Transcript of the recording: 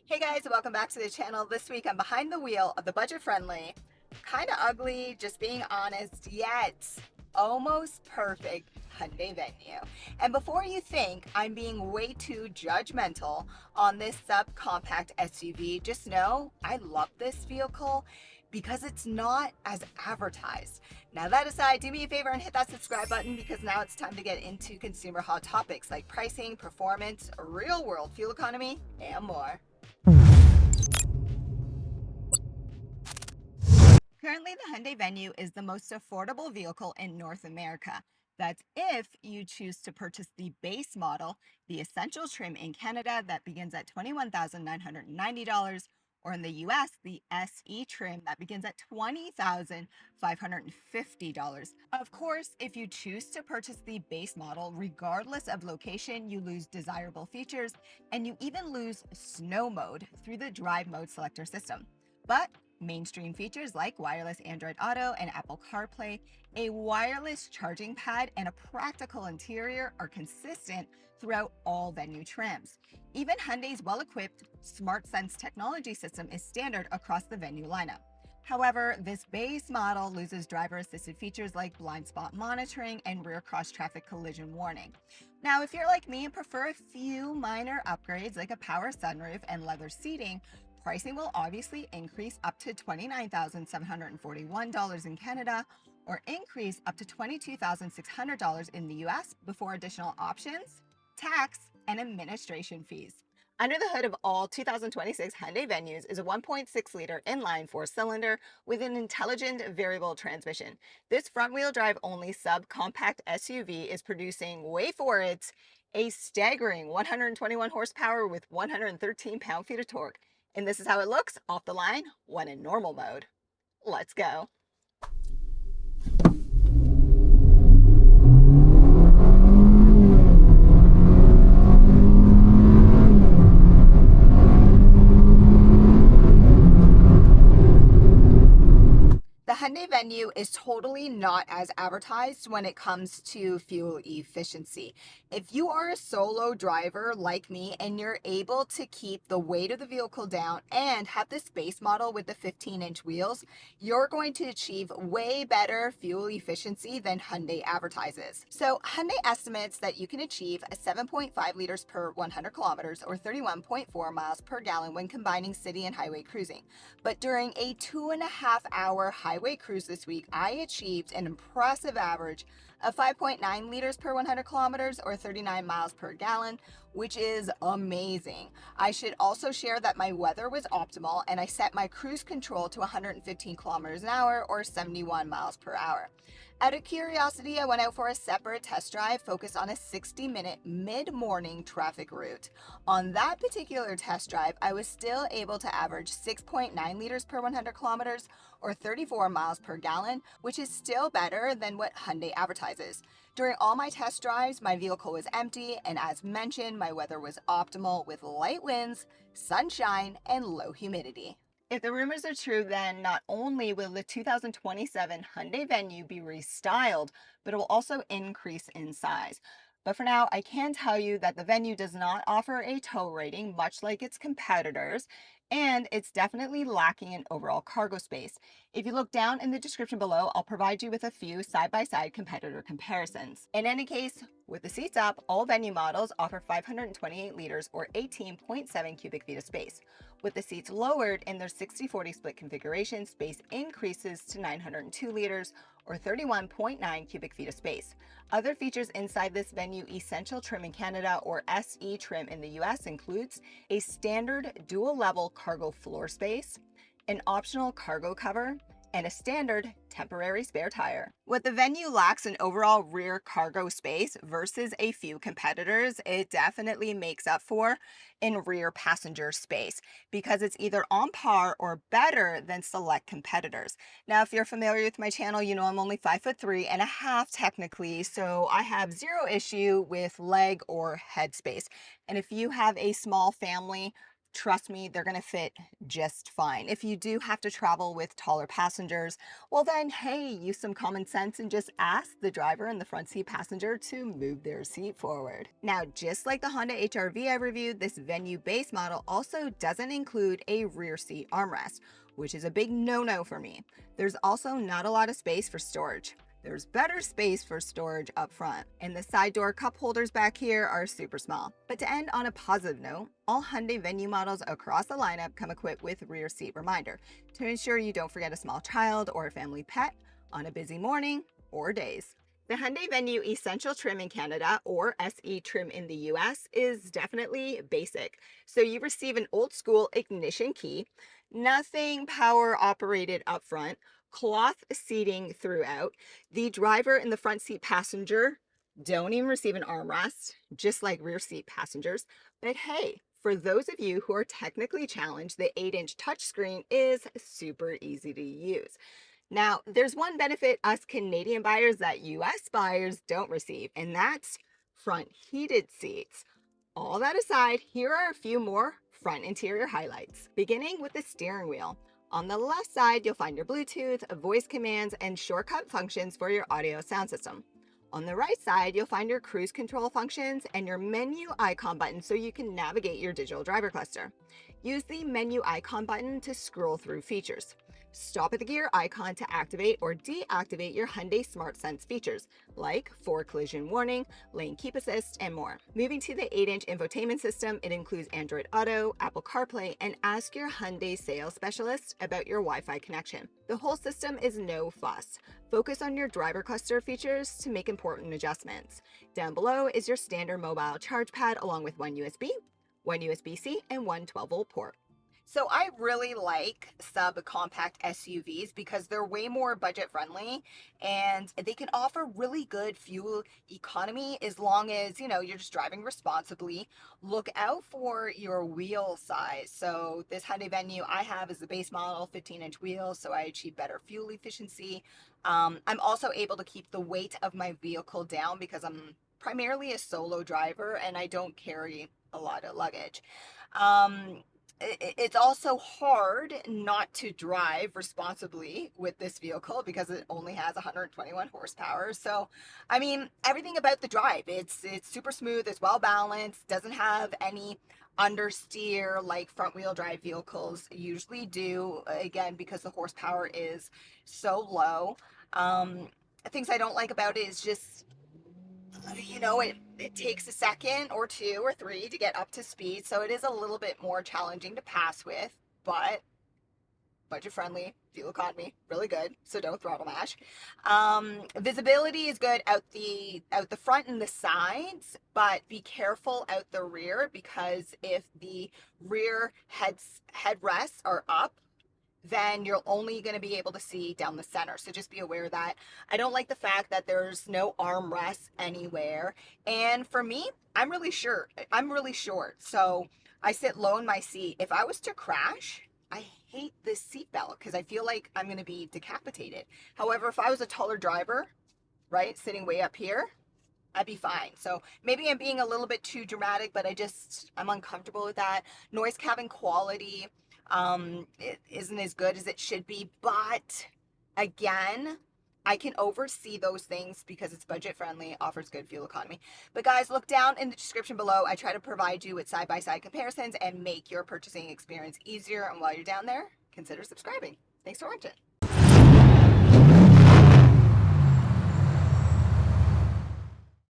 Hey guys, welcome back to the channel. This week I'm behind the wheel of the budget-friendly, kind of ugly, just being honest, yet almost perfect Hyundai Venue. And before you think I'm being way too judgmental on this subcompact SUV, just know I love this vehicle because it's not as advertised. Now that aside, do me a favor and hit that subscribe button because now it's time to get into consumer hot topics like pricing, performance, real world fuel economy, and more. Currently, the Hyundai Venue is the most affordable vehicle in North America. That's if you choose to purchase the base model, the essential trim in Canada that begins at $21,990, or in the US, the SE trim that begins at $20,550. Of course, if you choose to purchase the base model, regardless of location, you lose desirable features and you even lose snow mode through the drive mode selector system. But mainstream features like wireless Android Auto and Apple CarPlay, a wireless charging pad, and a practical interior are consistent throughout all Venue trims. Even Hyundai's well-equipped SmartSense technology system is standard across the Venue lineup. However, this base model loses driver-assisted features like blind spot monitoring and rear cross-traffic collision warning. Now, if you're like me and prefer a few minor upgrades like a power sunroof and leather seating, pricing will obviously increase up to $29,741 in Canada or increase up to $22,600 in the US before additional options, tax, and administration fees. Under the hood of all 2026 Hyundai Venues is a 1.6-liter inline four-cylinder with an intelligent variable transmission. This front-wheel drive only subcompact SUV is producing, wait for it, a staggering 121 horsepower with 113 pound-feet of torque. And this is how it looks off the line when in normal mode. Let's go. The Hyundai Venue is totally not as advertised when it comes to fuel efficiency. If you are a solo driver like me and you're able to keep the weight of the vehicle down and have this base model with the 15-inch wheels, you're going to achieve way better fuel efficiency than Hyundai advertises. So Hyundai estimates that you can achieve 7.5 liters per 100 kilometers or 31.4 miles per gallon when combining city and highway cruising. But during a 2.5-hour highway cruise this week, I achieved an impressive average of 5.9 liters per 100 kilometers or 39 miles per gallon, which is amazing. I should also share that my weather was optimal and I set my cruise control to 115 kilometers an hour or 71 miles per hour. Out of curiosity, I went out for a separate test drive focused on a 60-minute mid-morning traffic route. On that particular test drive, I was still able to average 6.9 liters per 100 kilometers or 34 miles per gallon, which is still better than what Hyundai advertises. During all my test drives, my vehicle was empty, and as mentioned, my weather was optimal with light winds, sunshine, and low humidity. If the rumors are true, then not only will the 2027 Hyundai Venue be restyled, but it will also increase in size. But for now, I can tell you that the Venue does not offer a tow rating, much like its competitors, and it's definitely lacking in overall cargo space. If you look down in the description below, I'll provide you with a few side-by-side competitor comparisons. In any case, with the seats up, all Venue models offer 528 liters or 18.7 cubic feet of space. With the seats lowered in their 60-40 split configuration, space increases to 902 liters or 31.9 cubic feet of space. Other features inside this Venue Essential trim in Canada or SE trim in the US includes a standard dual-level cargo floor space, an optional cargo cover, and a standard temporary spare tire. What the Venue lacks in overall rear cargo space versus a few competitors, it definitely makes up for in rear passenger space because it's either on par or better than select competitors. Now, if you're familiar with my channel, you know I'm only 5'3.5" technically, so I have zero issue with leg or head space. And if you have a small family, trust me, they're going to fit just fine. If you do have to travel with taller passengers, well then, hey, use some common sense and just ask the driver and the front seat passenger to move their seat forward. Now, just like the Honda HR-V I reviewed, this Venue base model also doesn't include a rear seat armrest, which is a big no-no for me. There's also not a lot of space for storage. There's better space for storage up front, and the side door cup holders back here are super small. But to end on a positive note, all Hyundai Venue models across the lineup come equipped with rear seat reminder to ensure you don't forget a small child or a family pet on a busy morning or days. The Hyundai Venue Essential Trim in Canada, or SE Trim in the US, is definitely basic. So you receive an old school ignition key, nothing power operated up front, cloth seating throughout. The driver and the front seat passenger don't even receive an armrest, just like rear seat passengers. But hey, for those of you who are technically challenged, the 8-inch touchscreen is super easy to use. Now, there's one benefit us Canadian buyers that US buyers don't receive, and that's front heated seats. All that aside, here are a few more front interior highlights, beginning with the steering wheel. On the left side, you'll find your Bluetooth, voice commands, and shortcut functions for your audio sound system. On the right side, you'll find your cruise control functions and your menu icon button so you can navigate your digital driver cluster. Use the menu icon button to scroll through features. Stop at the gear icon to activate or deactivate your Hyundai Smart Sense features, like forward collision warning, lane keep assist, and more. Moving to the 8-inch infotainment system, it includes Android Auto, Apple CarPlay, and ask your Hyundai sales specialist about your Wi-Fi connection. The whole system is no fuss. Focus on your driver cluster features to make important adjustments. Down below is your standard mobile charge pad along with one USB, one USB-C, and one 12-volt port. So I really like subcompact SUVs because they're way more budget friendly and they can offer really good fuel economy as long as, you're just driving responsibly. Look out for your wheel size. So this Hyundai Venue I have is the base model, 15-inch wheels, so I achieve better fuel efficiency. I'm also able to keep the weight of my vehicle down because I'm primarily a solo driver and I don't carry a lot of luggage. It's also hard not to drive responsibly with this vehicle because it only has 121 horsepower. So, I mean, everything about the drive, it's super smooth, it's well balanced, doesn't have any understeer like front wheel drive vehicles usually do, again, because the horsepower is so low. Things I don't like about it is just it takes a second or two or three to get up to speed, so it is a little bit more challenging to pass with, but budget friendly, fuel economy, really good, so don't throttle mash. Visibility is good out the front and the sides, but be careful out the rear because if the rear headrests are up, then you're only going to be able to see down the center. So just be aware of that. I don't like the fact that there's no armrest anywhere. And for me, I'm really short. So I sit low in my seat. If I was to crash, I hate this seatbelt because I feel like I'm going to be decapitated. However, if I was a taller driver, right, sitting way up here, I'd be fine. So maybe I'm being a little bit too dramatic, but I'm uncomfortable with that. Noise cabin quality it isn't as good as it should be, but again, I can oversee those things because it's budget friendly, offers good fuel economy. But guys, look down in the description below. I try to provide you with side-by-side comparisons and make your purchasing experience easier. And while you're down there, consider subscribing. Thanks for watching.